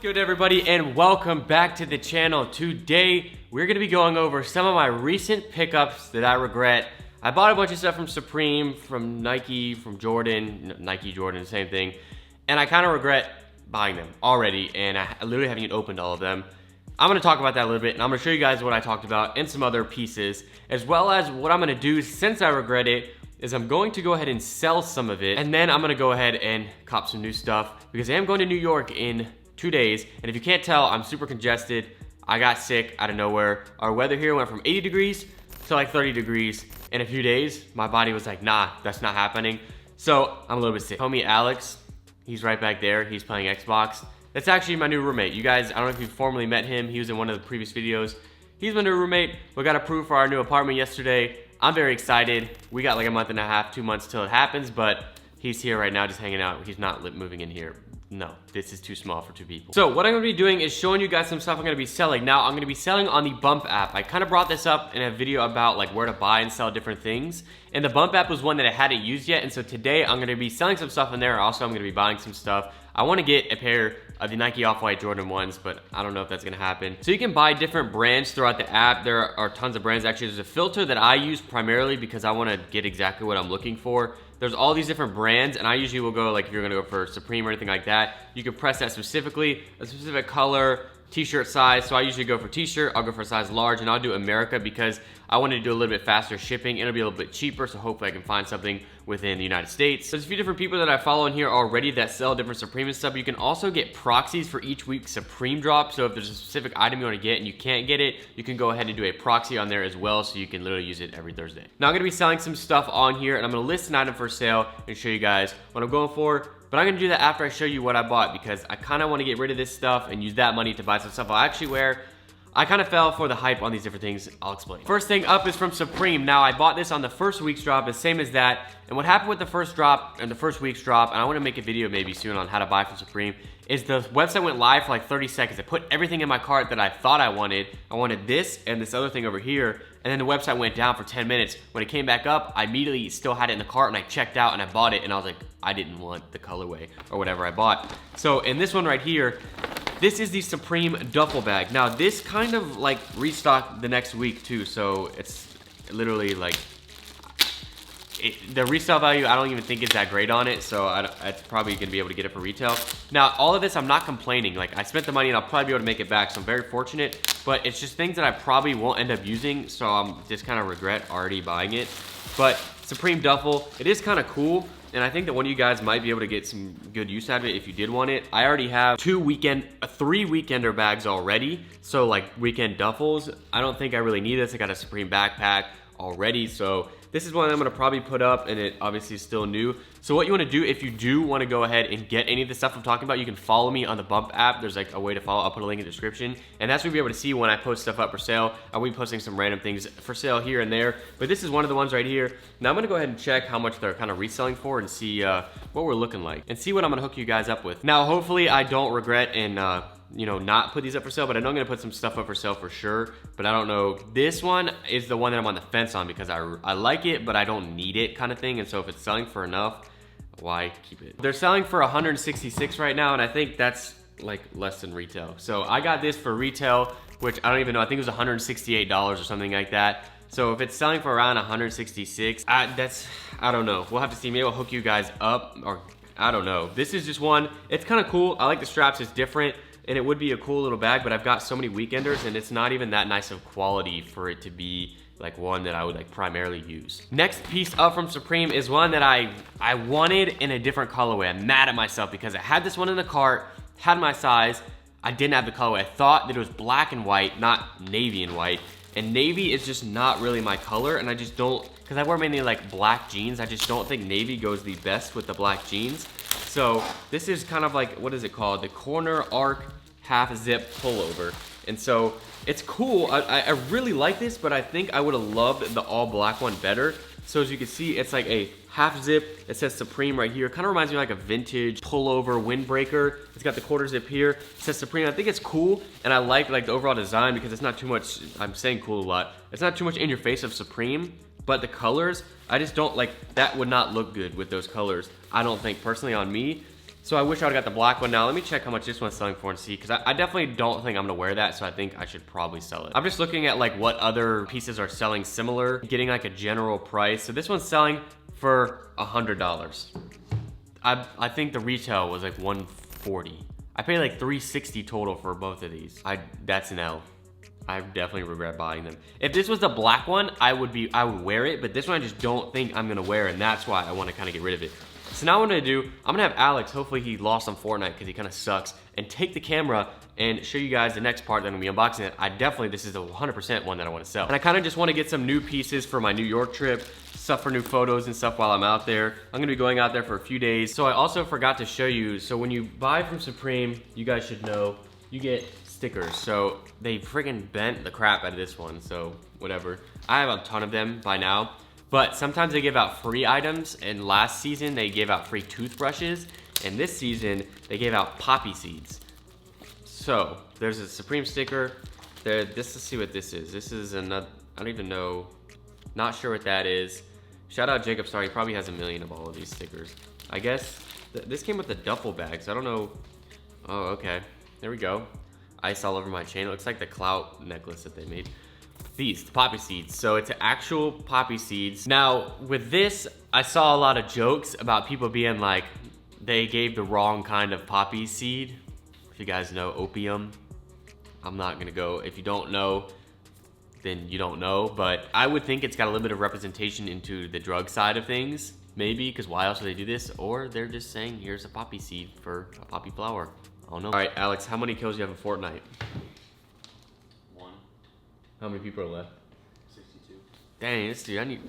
good, everybody, and welcome back to the channel. Today we're going to be going over some of my recent pickups that I regret. I bought a bunch of stuff from Supreme, from Nike, from Jordan, Nike, Jordan, same thing, and I kind of regret buying them already, and I literally haven't even opened all of them. I'm going to talk about that a little bit, and I'm going to show you guys what I talked about and some other pieces, as well as what I'm going to do since I regret it is I'm going to go ahead and sell some of it, and then I'm going to go ahead and cop some new stuff because I am going to New York in 2 days, and if you can't tell, I'm super congested. I got sick out of nowhere. Our weather here went from 80 degrees to like 30 degrees in a few days. My body was like, nah, that's not happening. So I'm a little bit sick. Homie Alex, he's right back there. He's playing Xbox. That's actually my new roommate. You guys, I don't know if you've formerly met him. He was in one of the previous videos. He's my new roommate. We got approved for our new apartment yesterday. I'm very excited. We got like a month and a half, 2 months till it happens, but he's here right now just hanging out. He's not moving in here. No, this is too small for 2 people. So what I'm gonna be doing is showing you guys some stuff I'm gonna be selling. Now, I'm gonna be selling on the Bump app. I kind of brought this up in a video about like where to buy and sell different things. And the Bump app was one that I hadn't used yet. And so today I'm gonna be selling some stuff in there. Also, I'm gonna be buying some stuff. I wanna get a pair of the Nike Off-White Jordan 1s, but I don't know if that's gonna happen. So you can buy different brands throughout the app. There are tons of brands. Actually, there's a filter that I use primarily because I wanna get exactly what I'm looking for. There's all these different brands, and I usually will go, like if you're gonna go for Supreme or anything like that, you can press that specifically, a specific color, t-shirt size. So I usually go for t-shirt, I'll go for size large, and I'll do America because I want to do a little bit faster shipping. It'll be a little bit cheaper, so hopefully I can find something within the United States. There's a few different people that I follow in here already that sell different Supreme and stuff. You can also get proxies for each week's Supreme drop. So if there's a specific item you want to get and you can't get it, you can go ahead and do a proxy on there as well, so you can literally use it every Thursday. Now I'm going to be selling some stuff on here, and I'm going to list an item for sale and show you guys what I'm going for. But I'm gonna do that after I show you what I bought because I kind of want to get rid of this stuff and use that money to buy some stuff I'll actually wear. I kind of fell for the hype on these different things. I'll explain. First thing up is from Supreme. Now, I bought this on the first week's drop, the same as that. And what happened with the first drop and the first week's drop, and I want to make a video maybe soon on how to buy from Supreme, is the website went live for like 30 seconds. I put everything in my cart that I thought I wanted. I wanted this and this other thing over here. And then the website went down for 10 minutes. When it came back up, I immediately still had it in the cart and I checked out and I bought it. And I was like, I didn't want the colorway or whatever I bought. So in this one right here, this is the Supreme duffel bag. Now this kind of like restocked the next week too. So it's literally like, the resale value, I don't even think is that great on it. So it's probably gonna be able to get it for retail. Now all of this, I'm not complaining. Like I spent the money and I'll probably be able to make it back. So I'm very fortunate, but it's just things that I probably won't end up using. So I'm just kind of regret already buying it. But Supreme duffel, it is kind of cool. And I think that one of you guys might be able to get some good use out of it if you did want it. I already have 3 weekender bags already. So like weekend duffels. I don't think I really need this. I got a Supreme backpack already. So this is one I'm gonna probably put up, and it obviously is still new. So what you wanna do, if you do wanna go ahead and get any of the stuff I'm talking about, you can follow me on the Bump app. There's like a way to follow. I'll put a link in the description. And that's where you'll be able to see when I post stuff up for sale. I'll be posting some random things for sale here and there. But this is one of the ones right here. Now I'm gonna go ahead and check how much they're kind of reselling for and see what we're looking like. And see what I'm gonna hook you guys up with. Now hopefully I don't regret and you know, not put these up for sale, but I know I'm gonna put some stuff up for sale for sure, but I don't know. This one is the one that I'm on the fence on because I like it, but I don't need it kind of thing. And so if it's selling for enough, why keep it? They're selling for 166 right now, and I think that's like less than retail. So I got this for retail, which I don't even know. I think it was $168 or something like that. So if it's selling for around 166, I don't know. We'll have to see. Maybe I'll hook you guys up, or I don't know. This is just one. It's kind of cool. I like the straps. It's different. And it would be a cool little bag, but I've got so many weekenders and it's not even that nice of quality for it to be like one that I would like primarily use. Next piece up from Supreme is one that I wanted in a different colorway. I'm mad at myself because I had this one in the cart, had my size, I didn't have the colorway. I thought that it was black and white, not navy and white. And navy is just not really my color, and I just don't, because I wear mainly like black jeans, I just don't think navy goes the best with the black jeans. So this is kind of like, what is it called? The corner arc half zip pullover. And so it's cool. I really like this, but I think I would have loved the all black one better. So as you can see, it's like a half zip. It says Supreme right here. Kind of reminds me of like a vintage pullover windbreaker. It's got the quarter zip here. It says Supreme. I think it's cool, and I like the overall design because it's not too much. I'm saying cool a lot. It's not too much in your face of Supreme, but the colors, I just don't like. That would not look good with those colors, I don't think, personally, on me. So I wish I would've got the black one. Now let me check how much this one's selling for and see, because I definitely don't think I'm gonna wear that, so I think I should probably sell it. I'm just looking at like what other pieces are selling similar, getting like a general price. So this one's selling for $100. I think the retail was like $140. I paid like $360 total for both of these. That's an L. I definitely regret buying them. If this was the black one, I would wear it, but this one I just don't think I'm gonna wear, and that's why I wanna kinda get rid of it. So now what I'm gonna do, I'm gonna have Alex, hopefully he lost on Fortnite because he kinda sucks, and take the camera and show you guys the next part that I'm gonna be unboxing it. This is a 100% one that I wanna sell. And I kinda just wanna get some new pieces for my New York trip, stuff for new photos and stuff while I'm out there. I'm gonna be going out there for a few days. So I also forgot to show you, so when you buy from Supreme, you guys should know, you get stickers. So they freaking bent the crap out of this one, so whatever. I have a ton of them by now. But sometimes they give out free items, and last season they gave out free toothbrushes, and this season they gave out poppy seeds. So there's a Supreme sticker there. Let's see what this is. This is another, I don't even know, not sure what that is. Shout out Jacob Star, he probably has a million of all of these stickers. I guess this came with the duffel bag, so I don't know. Oh, okay, there we go. Ice all over my chain. It looks like the clout necklace that they made. These, the poppy seeds. So it's actual poppy seeds. Now, with this, I saw a lot of jokes about people being like, they gave the wrong kind of poppy seed. If you guys know opium, I'm not gonna go. If you don't know, then you don't know. But I would think it's got a little bit of representation into the drug side of things. Maybe, because why else would they do this? Or they're just saying, here's a poppy seed for a poppy flower. I don't know. All right, Alex, how many kills do you have in Fortnite? How many people are left? 62. Dang, this dude,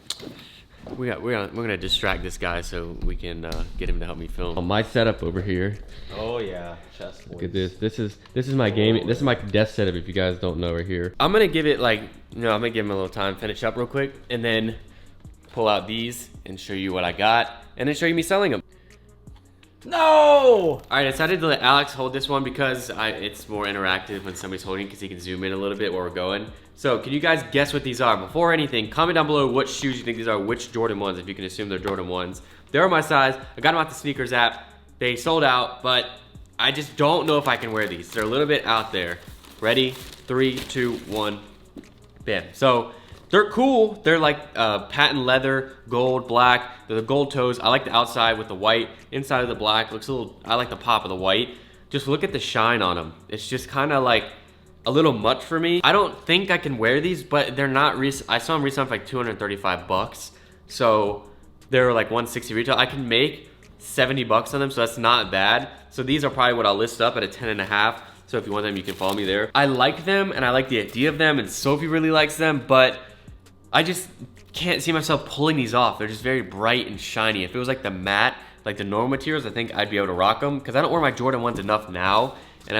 we're gonna distract this guy so we can get him to help me film. My setup over here. Oh yeah, chest boys. Look at this. This is my gaming. This is my desk setup. If you guys don't know, right here. I'm gonna give it like, I'm gonna give him a little time, finish up real quick, and then pull out these and show you what I got, and then show you me selling them. No! All right, I decided to let Alex hold this one because it's more interactive when somebody's holding it because he can zoom in a little bit where we're going. So can you guys guess what these are? Before anything, comment down below what shoes you think these are, which Jordan 1s, if you can assume they're Jordan 1s. They're my size. I got them off the sneakers app. They sold out, but I just don't know if I can wear these. They're a little bit out there. Ready? 3, 2, 1. Bam. So they're cool. They're like patent leather, gold, black. They're the gold toes. I like the outside with the white. Inside of the black looks a little, I like the pop of the white. Just look at the shine on them. It's just kind of like a little much for me. I don't think I can wear these, but they're not, I saw them resell for like 235 bucks. So they're like 160 retail. I can make 70 bucks on them, so that's not bad. So these are probably what I'll list up at a 10.5. So if you want them, you can follow me there. I like them and I like the idea of them, and Sophie really likes them, but I just can't see myself pulling these off. They're just very bright and shiny. If it was like the matte, like the normal materials, I think I'd be able to rock them, because I don't wear my Jordan 1s enough now, and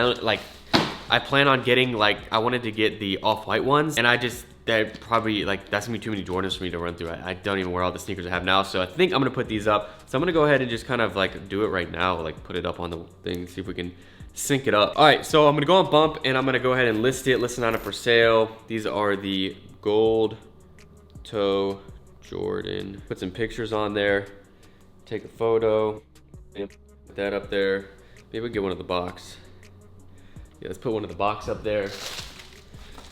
I plan on getting, like, I wanted to get the off-white ones, and they're probably, like, that's gonna be too many Jordans for me to run through. I don't even wear all the sneakers I have now, so I think I'm gonna put these up. So I'm gonna go ahead and just kind of like do it right now, like put it up on the thing, see if we can sync it up. All right, so I'm gonna go on Bump, and I'm gonna go ahead and list it on it for sale. These are the gold toe Jordan. Put some pictures on there, take a photo, and put that up there. Maybe we'll get one of the box. Yeah, let's put one of the box up there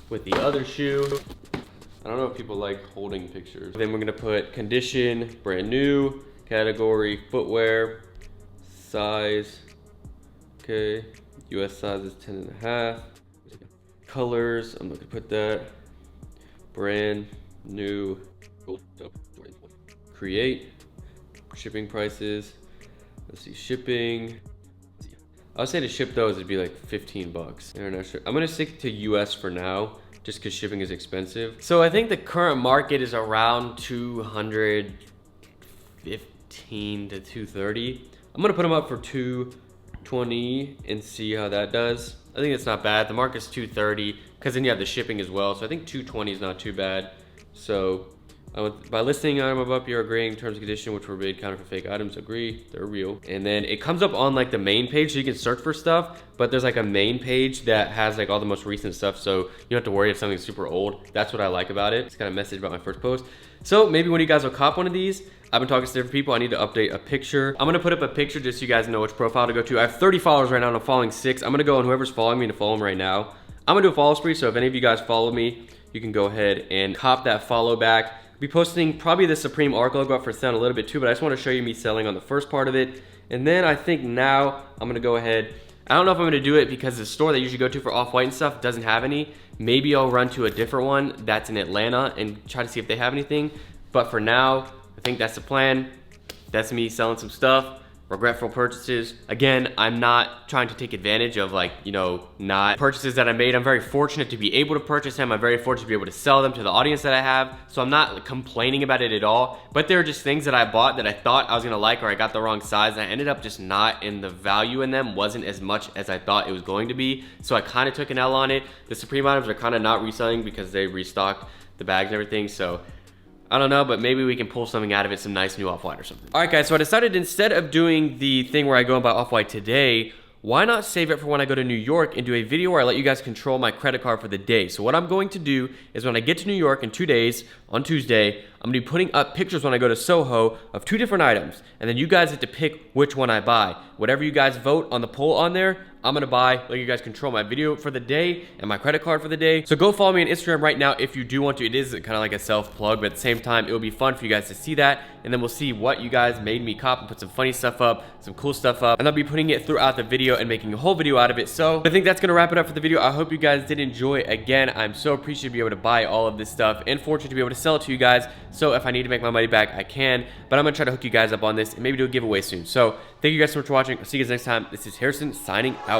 with the other shoe. I don't know if people like holding pictures. Then we're gonna put condition, brand new, category, footwear, size, okay, US size is 10.5. Colors, I'm gonna put that, brand new, create, shipping prices, let's see, shipping. I would say to ship those, it'd be like 15 bucks. International. I'm gonna stick to US for now, just because shipping is expensive. So I think the current market is around 215 to 230. I'm gonna put them up for 220 and see how that does. I think it's not bad. The market's 230, because then you have the shipping as well. So I think 220 is not too bad. So by listing item above, you're agreeing terms and conditions which were made counterfeit fake items. Agree, they're real. And then it comes up on like the main page, so you can search for stuff, but there's like a main page that has like all the most recent stuff, so you don't have to worry if something's super old. That's what I like about it. It's kind of a message about my first post. So maybe when you guys will cop one of these, I've been talking to different people. I need to update a picture. I'm gonna put up a picture just so you guys know which profile to go to. I have 30 followers right now and I'm following 6. I'm gonna go on whoever's following me to follow them right now. I'm gonna do a follow spree, so if any of you guys follow me, you can go ahead and cop that follow back. I'll be posting probably the Supreme Arc logo up for sale a little bit too, but I just wanna show you me selling on the first part of it. And then I think now I'm gonna go ahead. I don't know if I'm gonna do it because the store that I usually go to for Off-White and stuff doesn't have any. Maybe I'll run to a different one that's in Atlanta and try to see if they have anything. But for now, I think that's the plan. That's me selling some stuff, regretful purchases. Again, I'm not trying to take advantage of not purchases that I made. I'm very fortunate to be able to purchase them. I'm very fortunate to be able to sell them to the audience that I have. So I'm not complaining about it at all, but there are just things that I bought that I thought I was gonna like or I got the wrong size and I ended up just not, in the value in them wasn't as much as I thought it was going to be. So I kind of took an L on it. The Supreme items are kind of not reselling because they restocked the bags and everything. So I don't know, but maybe we can pull something out of it, some nice new Off-White or something. All right, guys, so I decided instead of doing the thing where I go and buy Off-White today, why not save it for when I go to New York and do a video where I let you guys control my credit card for the day. So what I'm going to do is when I get to New York in 2 days, on Tuesday, I'm gonna be putting up pictures when I go to Soho of 2 different items. And then you guys get to pick which one I buy. Whatever you guys vote on the poll on there, I'm gonna buy, let you guys control my video for the day and my credit card for the day. So go follow me on Instagram right now if you do want to. It is kind of like a self-plug, but at the same time, it will be fun for you guys to see that. And then we'll see what you guys made me cop and put some funny stuff up, some cool stuff up. And I'll be putting it throughout the video and making a whole video out of it. So I think that's gonna wrap it up for the video. I hope you guys did enjoy. Again, I'm so appreciative to be able to buy all of this stuff and fortunate to be able to sell it to you guys. So if I need to make my money back, I can. But I'm gonna try to hook you guys up on this and maybe do a giveaway soon. So thank you guys so much for watching. I'll see you guys next time. This is Harrison signing out.